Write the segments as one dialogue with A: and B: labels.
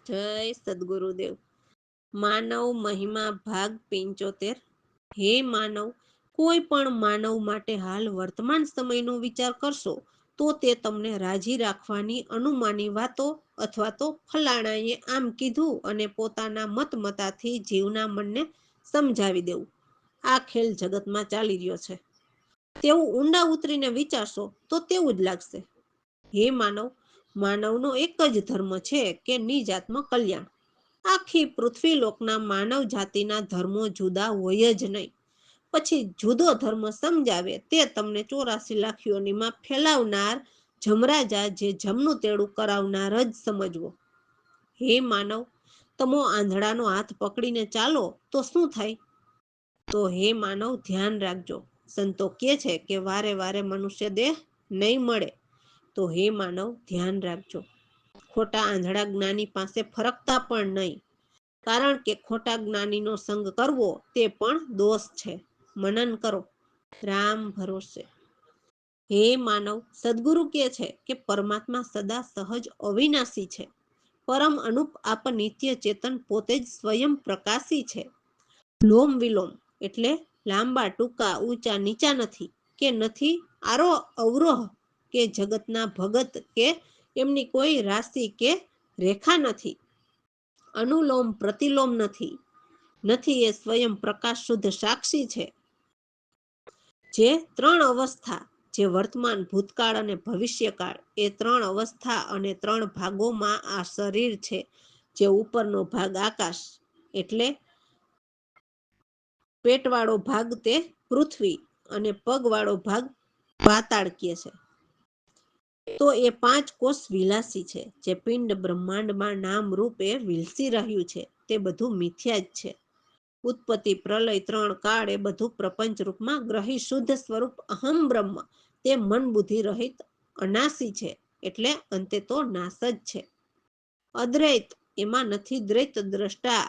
A: જય સદગુરુદેવ। માનવ મહિમા ભાગ 75। હે માનવ, કોઈ પણ માનવ માટે હાલ વર્તમાન સમયનો વિચાર કરશો તો તે તમને રાજી રાખવાની અનુમાની વાતો અથવા તો ફલાણાએ આમ કીધું અને પોતાના મતમતાથી જીવના મનને સમજાવી દેવું, આ ખેલ જગતમાં ચાલી રહ્યો છે તેવું ઊંડા ઉતરીને વિચારશો તો તેવું જ લાગશે। હે માનવ, માનવનો એક જ ધર્મ છે કે નિજાત્મ કલ્યાણ। આખી પૃથ્વી લોકના માનવ જાતિના ધર્મો જુદા હોય જ નહીં। પછી જુદો ધર્મ સમજાવે તે તમને 84 લાખ યોનીમાં ફેલાવનાર જમરાજા જે જમનું તેડું કરાવનાર જ સમજવો। હે માનવ, તમો આંધળાનો હાથ પકડીને ચાલો તો શું થાય? તો હે માનવ ધ્યાન રાખજો, સંતો કહે છે કે વારે વારે મનુષ્ય દેહ નહીં મળે। તો હે માનવ ધ્યાન રાખજો, ખોટા આંધળા જ્ઞાની પાસે ફરકતા પણ નહીં, કારણ કે ખોટા જ્ઞાનીનો સંગ કરવો તે પણ દોષ છે। મનન કરો, રામ ભરોસે। હે માનવ, સદગુરુ કહે છે કે પરમાત્મા સદા સહજ અવિનાશી છે। પરમ અનુપ આપ નિત્ય ચેતન પોતે જ સ્વયં પ્રકાશી છે। લોમ વિલોમ એટલે લાંબા ટૂંકા ઊંચા નીચા નથી, કે નથી આરોહ અવરોહ, કે જગતના ભગત, કે એમની કોઈ રાશિ કે રેખા નથી। અનુલોમ પ્રતિલોમ નથી, નથી એ સ્વયં પ્રકાશ શુદ્ધ સાક્ષી છે। જે ત્રણ અવસ્થા, જે વર્તમાન ભૂતકાળ અને ભવિષ્યકાળ, એ ત્રણ અવસ્થા અને ત્રણ ભાગોમાં આ શરીર છે। જે ઉપરનો ભાગ આકાશ એટલે પેટવાળો ભાગ તે પૃથ્વી અને પગવાળો ભાગ પાતાળ કહે છે। તો એ 5 કોષ વિલાસી છે। જે પિંડ બ્રહ્માંડમાં નામ રૂપે વિલસી રહ્યું છે તે બધું મિથ્યા જ છે। ઉત્પત્તિ પ્રલય 3 કાળ એ બધું પ્રપંચ રૂપમાં ગ્રહી શુદ્ધ સ્વરૂપ અહમ બ્રહ્મ તે મન બુદ્ધિ રહિત અનાસી છે, એટલે અંતે તો નાશ જ છે। અદ્વૈત એમાં નથી દ્વૈત દ્રષ્ટા,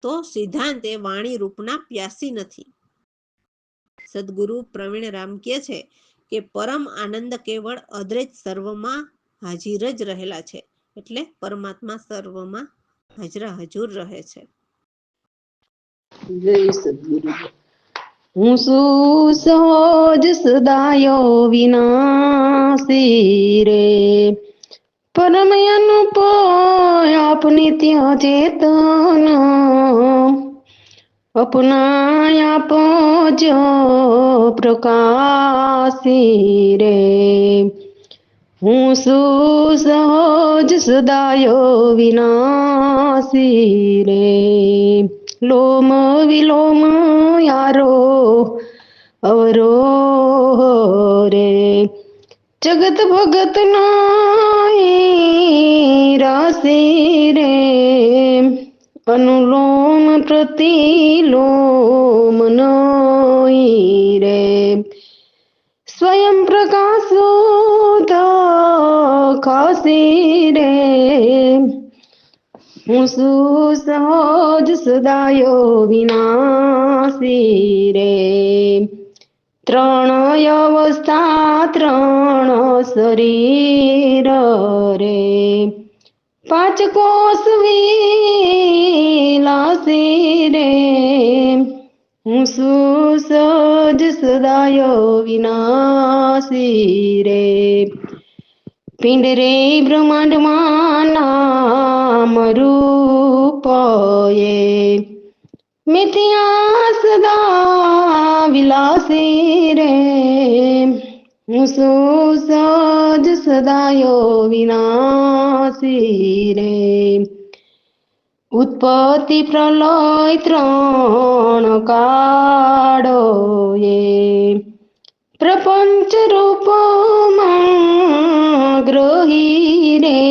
A: તો સિદ્ધાંત એ વાણી રૂપના પ્યાસી નથી। સદગુરુ પ્રવીણ રામ કહે છે કે પરમ આનંદ કેવળ અદ્વૈત સર્વમાં હાજર જ રહેલા છે, એટલે પરમાત્મા સર્વમાં હાજરા હજુર રહે છે।
B: જય સદગુરુ। હું સહજ સદાયો વિનાશી રે, પરમ અનુપ આપ નિત્ય ચેતન, अपनाया जो प्रकाशी रे, हूँ सुसहज सदायो विनाशी रे, लोम विलोम यारो अवरो रे, जगत भगत नाई राशि रे, अनुलोम प्रतिलोम नहीं रे, स्वयं प्रकाश खासी रे, हूँ सुसहज सदायो विनाशी रे, त्रण अवस्था त्रण शरीर रे, 5 कोष विलासी रे, हूँ सुसहज सदायो विनाशी रे, पिंड रे ब्रह्मांड नाम रूप ये, मिथ्या सदा विलासी रे, हूँ सुसहज सदायो विनाशी रे, उत्पत्ति प्रलय त्रण काळो ये, प्रपंच रूप ग्रही रे,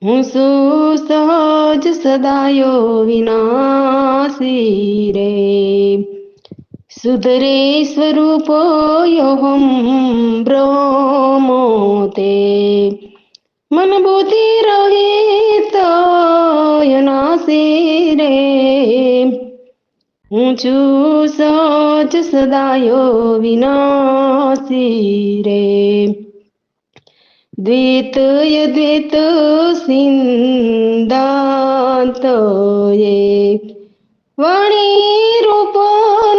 B: हूँ सुसहज सदायो विनाशी रे, सुधरे स्वरूप योहम ब्रह्मोते, मन बुद्धि रहित अनासि रे, ऊंचू सहज सदायो विनाशी रे, દ્વૈત સિદ્ધાંત વાણી રૂપ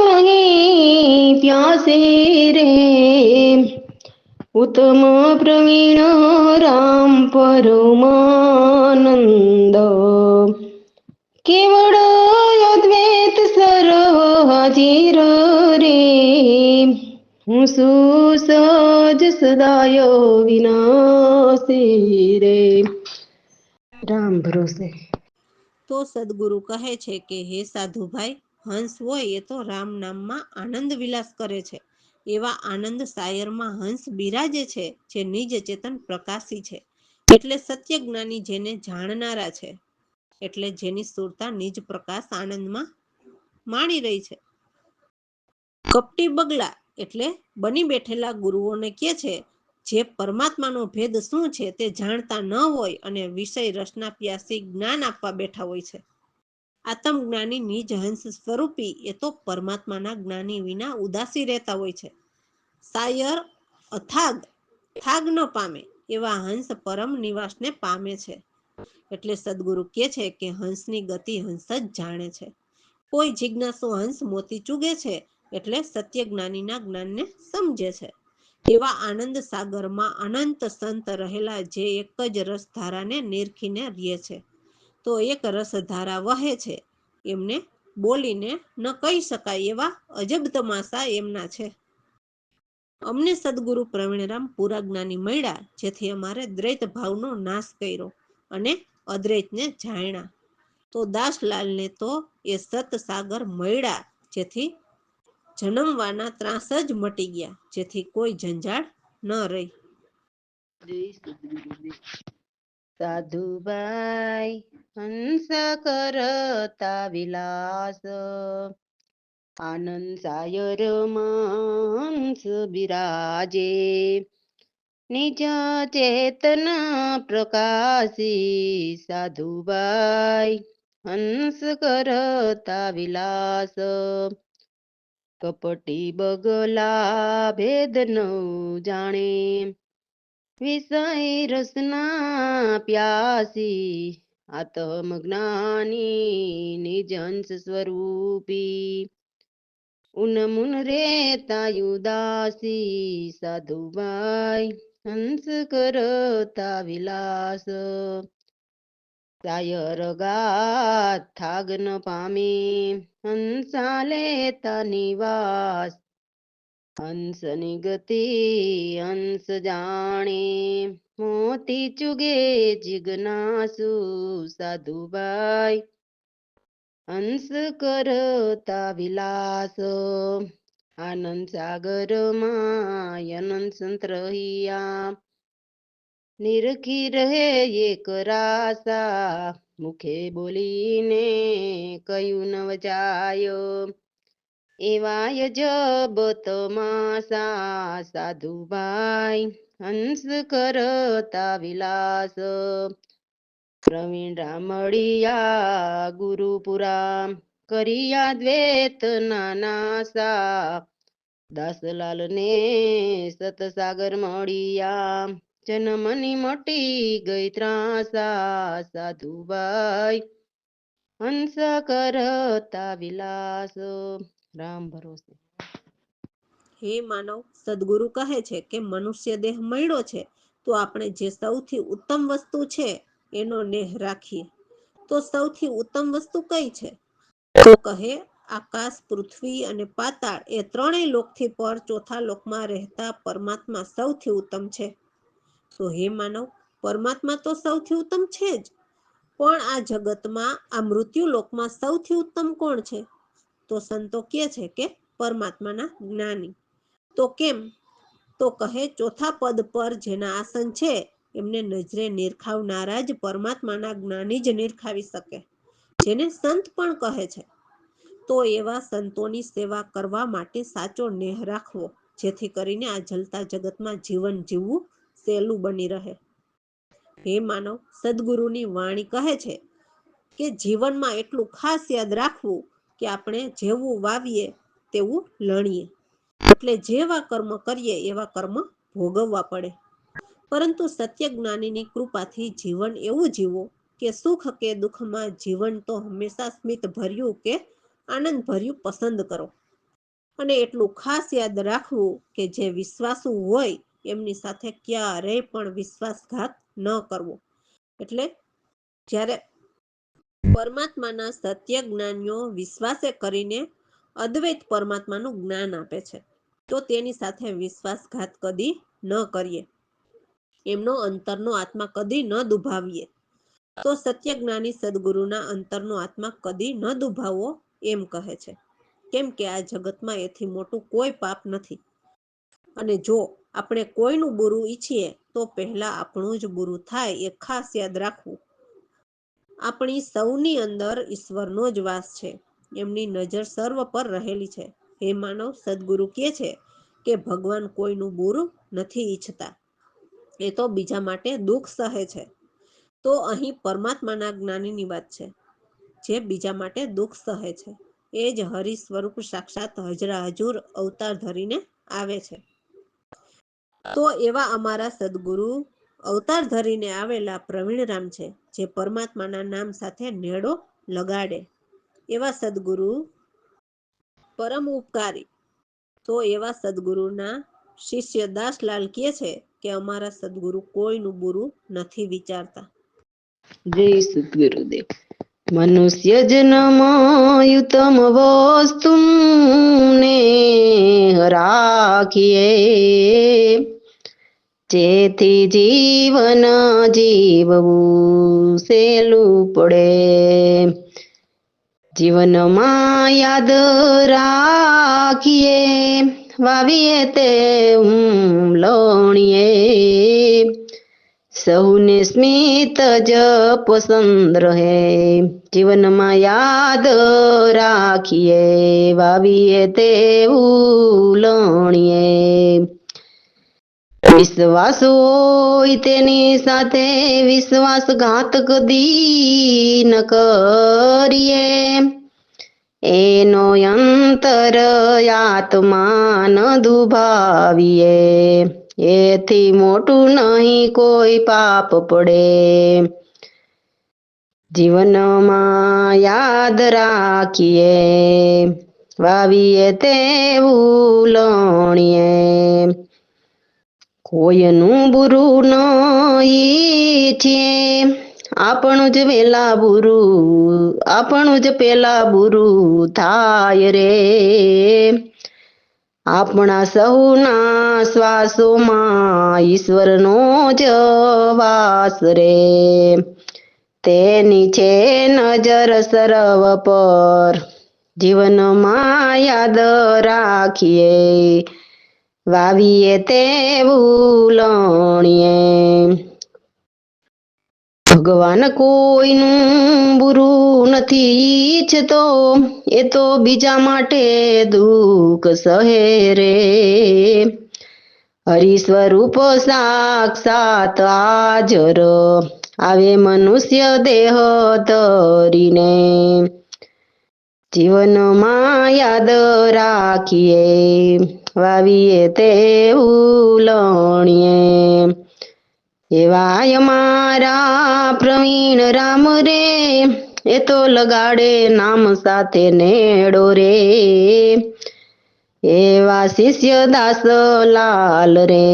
B: નહીં પ્યાસે રે ઉત્તમ પ્રવીણ રામ પરમાનંદ કેવળ અદ્વૈત સર્વ હાજીર રે હું સુસજ સદાય વિનાશી રે રામ ભરોસે.
A: તો સદગુરુ કહે છે કે હે સાધુભાઈ, હંસ હોય એ તો રામ નામમાં આનંદ વિલાસ કરે છે. એવા આનંદ સાયરમાં હંસ બિરાજે છે, જે નિજ ચેતન પ્રકાશી છે. એટલે સત્ય જ્ઞાની જેને જાણનારા છે, એટલે જેની સુરતા નિજ પ્રકાશ આનંદમાં માણી રહી છે. કપટી બગલા એટલે બની બેઠેલા ગુરુઓને કહે છે, જે પરમાત્માનો ભેદ શું છે તે જાણતા ન હોય અને વિષય રસના પ્યાસી જ્ઞાન આપવા બેઠા હોય છે. આત્મજ્ઞાની નિજ હંસ સ્વરૂપી એ તો પરમાત્માના જ્ઞાની વિના ઉદાસી રહેતા હોય છે. સાયર અથાગ થાગ ન પામે એવા હંસ પરમ નિવાસને પામે છે. એટલે સદગુરુ કહે છે કે હંસની ગતિ હંસ જ જાણે છે. કોઈ જિજ્ઞાસુ હંસ મોતી ચૂગે છે, એટલે સત્ય જ્ઞાનીના જ્ઞાનને સમજે છે. એવા આનંદ સાગરમાં અનંત સંત રહેલા જે એક જ રસધારાને નિરખીને રહે છે. તો એક રસધારા વહે છે, એમને બોલીને ન કહી શકાય એવા અજબ તમાશા એમના છે. અમને સદગુરુ પ્રવીણરામ પૂરા જ્ઞાની મળ્યા, જેથી અમારે દ્વૈત ભાવનો નાશ કર્યો અને અદ્વૈતને જાણ્યા. તો દાસલાલને તો એ સતસાગર મળ્યા, જેથી જન્મવાના ત્રાસ જ મટી ગયા, જેથી કોઈ ઝંઝાળ ન રહી.
B: સાધુભાઈ હંસ કરતા વિલાસ આનંદ સાયર હંસ બિરાજે નિજ ચેતન પ્રકાશી સાધુભાઈ હંસ કરતા વિલાસ કપટી બગલા ભેદ ન જાણે વિષય રસના પ્યાસી આત્મ જ્ઞાની નિજ હંસ સ્વરૂપી ઉનમુન રેતા ઉદાસી સાધુભાઈ હંસ કરતા વિલાસ સાયર ગાત થાગ ન પામી હંસા લેતા નિવાસ હંસની ગતિ હંસ જાણે મોતી ચુગે જિજ્ઞાસુ સાધુભાઈ હંસ કરતા વિલાસ આનંદ સાગરમાં અનંત સંત રહ્યા નિરખી રહે એક રાસા મુખે બોલીને કયું ન વચાયો એવાય જબ તમાસા સાધુભાઈ હંસ કરતા વિલાસ પ્રવીણ રામડિયા ગુરુપુરા કરિયા દ્વેત નાનાસા દાસલાલ ને સતસાગર મળ્યા જન્મની મટી ગઈ ત્રાસા સાધુભાઈ હંસ કરતા વિલાસ રામ ભરોસે.
A: હે માનવ, સદગુરુ કહે છે કે મનુષ્ય દેહ મળ્યો છે, તો આપણે જે સૌથી ઉત્તમ વસ્તુ છે એનો નેહ રાખીએ. તો સૌથી ઉત્તમ વસ્તુ કઈ છે? તો કહે આકાશ, પૃથ્વી અને પાતાળ એ ત્રણેય લોકથી પર ચોથા લોકમાં રહેતા પરમાત્મા સૌથી ઉત્તમ છે. તો હે માનવ, પરમાત્મા તો સૌથી ઉત્તમ છે જ, પણ આ જગતમાં આ મૃત્યુ લોકમાં સૌથી ઉત્તમ કોણ છે? તો સંતો કહે છે કે પરમાત્માના જ્ઞાની. તો કેમ? તો કહે ચોથા પદ પર જેના આસન છે એમને નજરે નિરખાવનારા જ પરમાત્માના જ્ઞાની જ નિરખાવી શકે, જેને સંત પણ કહે છે. તો એવા સંતોની સેવા કરવા માટે સાચો નેહ રાખવો, જેથી કરીને આ જલતા જગતમાં જીવન જીવવું સહેલું બની રહે. હે માનવ, સદગુરુની વાણી કહે છે કે જીવનમાં એટલું ખાસ યાદ રાખવું કે આપણે જેવું વાવીએ તેવું લણીએ. એટલે જેવા કર્મ કરીએ એવા કર્મ ભોગવવા પડે. પરંતુ સત્ય જ્ઞાનીની કૃપાથી જીવન એવું જીવો કે સુખ કે દુઃખમાં જીવન તો હંમેશા સ્મિત ભર્યું કે આનંદ ભર્યું પસંદ કરો. અને એટલું ખાસ યાદ રાખવું કે જે વિશ્વાસુ હોય એમની સાથે ક્યારેય પણ વિશ્વાસઘાત ન કરવો. એટલે જ્યારે પરમાત્માના સત્ય જ્ઞાનીઓ વિશ્વાસે કરીને અદ્વૈત પરમાત્માનું જ્ઞાન આપે છે, તો તેની સાથે વિશ્વાસઘાત કદી ન કરીએ, એમનો અંતરનો આત્મા કદી ન દુભાવીએ. તો સત્ય જ્ઞાની સદગુરુના અંતરનો આત્મા કદી ન દુભાવવો એમ કહે છે. કેમ કે આ જગતમાં એથી મોટું કોઈ પાપ નથી. અને જો આપણે કોઈનું બુરું ઈચ્છીએ તો પહેલા આપણું જ બુરું થાય એ ખાસ યાદ રાખવું. આપણી સૌની અંદર ઈશ્વરનો જ વાસ છે. એમની નજર સર્વ પર રહેલી છે. હે માનવ, સદગુરુ કહે છે કે ભગવાન કોઈનું બુરું નથી ઈચ્છતા, એ તો બીજા માટે દુઃખ સહે છે. તો અહીં પરમાત્માના જ્ઞાનીની વાત છે, જે બીજા માટે દુઃખ સહે છે. એ જ હરિ સ્વરૂપ સાક્ષાત હજરા હજુર અવતાર ધરીને આવે છે. તો એવા અમારા સદગુરુ અવતાર ધરીને આવેલા પ્રવીણરામ છે, જે પરમાત્માના નામ સાથે નેડો લગાડે. એવા સદગુરુ પરમ ઉપકારી. તો એવા સદગુરુના શિષ્ય દાસલાલ કહે છે કે અમારા સદગુરુ કોઈનું બુરું નથી વિચારતા.
B: જય સદગુરુદેવ. મનુષ્ય જન્મયુતમ વસ્તુ ને રાખીએ, જેથી જીવન જીવવું સહેલું પડે. જીવનમાં યાદ રાખીએ, વાવીએ તે લણીએ, સૌને સ્મિત જ પસંદ રહે. જીવનમાં યાદ રાખીએ, વાવીએ તે લણીએ, વિશ્વાસ હોય તેની સાથે વિશ્વાસઘાત કદી ન કરીએ, એનો અંતર આત્મા ન દુભાવીએ, એથી મોટું નહીં કોઈ પાપ પડે. જીવનમાં યાદ રાખીએ, વાવીએ તે લણીએ, કોઈનું બુરું ન ઈચ્છીએ, આપણું જ પેલા બુરું થાય રે. આપણા સૌના શ્વાસોમાં ઈશ્વરનો જ વાસ રે. તેની છે નજર સર્વ પર, જીવનમાં યાદ રાખીએ, વાવીએ તે લણીએ. ભગવાન કોઈનું બુરું નથી ઈચ્છતો, એ તો બીજા માટે દુઃખ સહે રે. હરિ સ્વરૂપ સાક્ષાત હાજર આવે મનુષ્ય દેહ ધરીને, જીવનમાં યાદ રાખીએ, વાવીએ તે લણીએ. એવા અમારા પ્રવીણ રામ રે, એ તો લગાડે નામ સાથે નેડો રે. એવા શિષ્ય દાસ લાલ રે,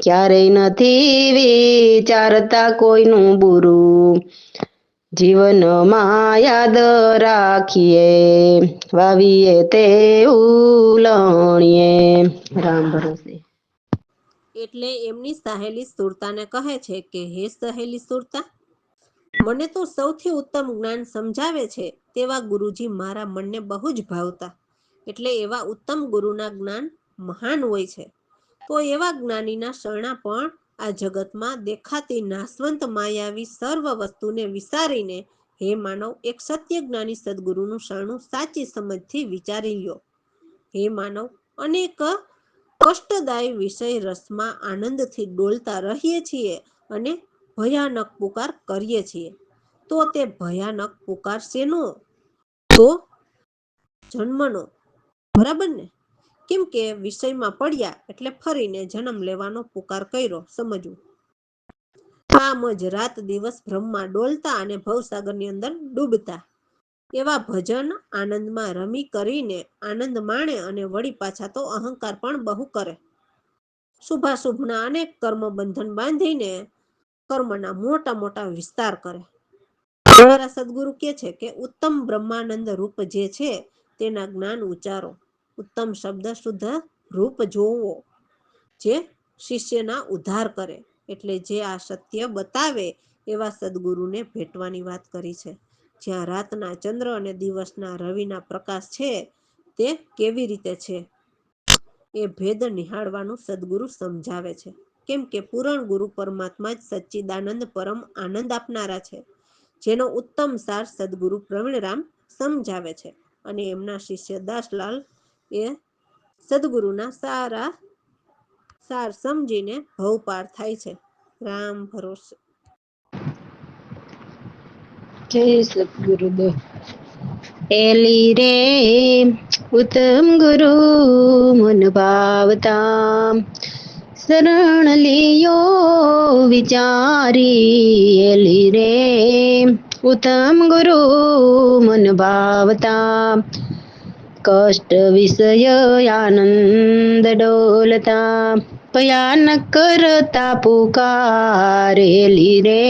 B: ક્યારેય નથી વિચારતા કોઈનું બુરું. જીવનમાં યાદ રાખીએ, વાવીએ તે લણીએ. રામ ભરોસે.
A: એટલે એમની સહેલી સુરતાને કહે છે કે હે સહેલી સુરતા, મને તો સૌથી ઉત્તમ જ્ઞાન સમજાવે છે તેવા ગુરુજી મારા મનને બહુ જ ભાવતા. એટલે એવા ઉત્તમ ગુરુના જ્ઞાન મહાન હોય છે. તો એવા જ્ઞાનીના શરણા પણ આ જગતમાં દેખાતી નાશવંત માયાવી સર્વ વસ્તુને વિસારીને, હે માનવ, એક સત્ય જ્ઞાની સદગુરુનું શરણું સાચી સમજથી વિચારી લ્યો. હે માનવ, અનેક કષ્ટદાયી વિષય રસમાં આનંદથી ડોલતા રહીએ છીએ અને ભયાનક પુકાર કરીએ છીએ. તો તે ભયાનક પુકાર શેનો? તો જન્મનો. બરાબર ને? કેમ કે વિષયમાં પડ્યા એટલે ફરીને જન્મ લેવાનો પુકાર કર્યો, સમજવું. આમ જ રાત દિવસ ભ્રમમાં ડોલતા અને ભવસાગરની અંદર ડૂબતા. એવા ભજન આનંદમાં રમી કરીને આનંદ માણે અને વળી પાછા તો અહંકાર પણ બહુ કરે. શુભાશુભના અનેક કર્મ બંધન બાંધીને કર્મના મોટા મોટા વિસ્તાર કરે. મારા સદગુરુ કે છે કે ઉત્તમ બ્રહ્માનંદ રૂપ જે છે તેના જ્ઞાન ઉચ્ચારો. ઉત્તમ શબ્દ શુદ્ધ રૂપ જોવો, જે શિષ્યના ઉદ્ધાર કરે. એટલે જે આ સત્ય બતાવે એવા સદગુરુને ભેટવાની વાત કરી છે. જ્યાં રાતના ચંદ્ર અને દિવસના રવિના પ્રકાશ છે તે કેવી રીતે છે એ ભેદ નિહાળવાનું સદગુરુ સમજાવે છે. કેમ કે પૂરણ ગુરુ પરમાત્મા જ સચ્ચિદાનંદ પરમ આનંદ આપનારા છે, જેનો ઉત્તમ સાર સદગુરુ પ્રવીણરામ સમજાવે છે. અને એમના શિષ્ય દાસલાલ એ સદગુરુના સાર સમજીને ભવ પાર થાય છે. રામ ભરોસે.
B: જય સદગુરુદેવ. એલી રે ઉત્તમ ગુરુ મન ભાવતા, શરણ લિયો વિચારી. એલી રે ઉત્તમ ગુરુ મન ભાવતા, કષ્ટ વિષય આનંદ ડોલતા. ભયાનક કરતા પુકારેલી રે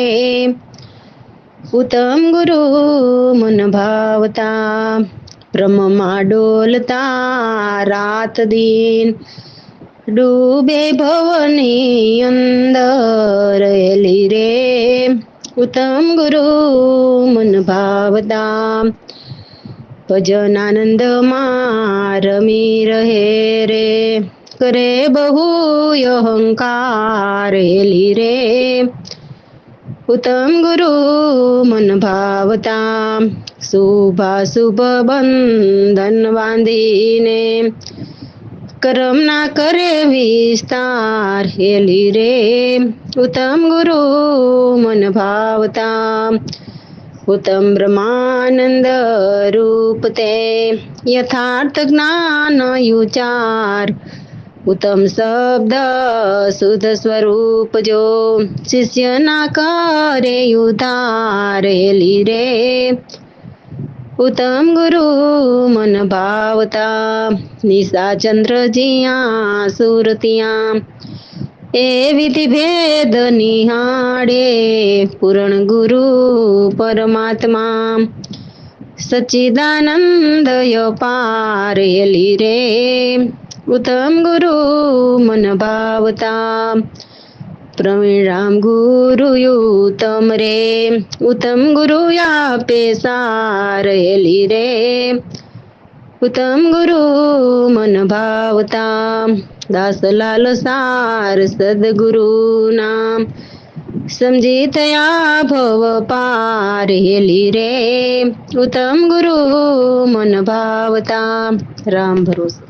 B: ઉત્તમ ગુરુ મન ભાવતા. બ્રહ્મમાં ડોલતા રાત દિન, ડૂબે ભવની અંદર. એલી રે ઉત્તમ ગુરુ મન ભાવતા, ભજન આનંદમાં રમી રહે રે. કરે બહુ અહંકાર. એલી રે ઉત્તમ ગુરુ મન ભાવતા, શુભાશુભ બંધન બાંધીને કર્મ ના કરે વિસ્તાર. એલી રે ઉત્તમ ગુરુ મન ભાવતા, ઉત્તમ બ્રહ્માનંદ રૂપ તે યથાર્થ જ્ઞાન ઉચાર. ઉત્તમ શબ્દ શુદ્ધ સ્વરૂપ જો શિષ્ય ના કરે ઉધાર. એલી રે ઉત્તમ ગુરુ મન ભાવતા, નિશા ચંદ્ર જ્યાં સુરતિયા એ વિધિ ભેદ નિહાળે. પૂરણ ગુરુ પરમાત્મા સચ્ચિદાનંદ અપાર. એલી રે ઉત્તમ ગુરુ મન ભાવતા, પ્રવીણરામ ગુરુ ઉત્તમ રે ઉત્તમ ગુરુ આપે સાર. એલી રે ઉત્તમ ગુરુ મન ભાવતા, દાસલાલ સાર સદગુરુ નામ સમજી થયા ભવ પાર. એલી રે ઉત્તમ ગુરુ મન ભાવતા. રામ ભરોસે.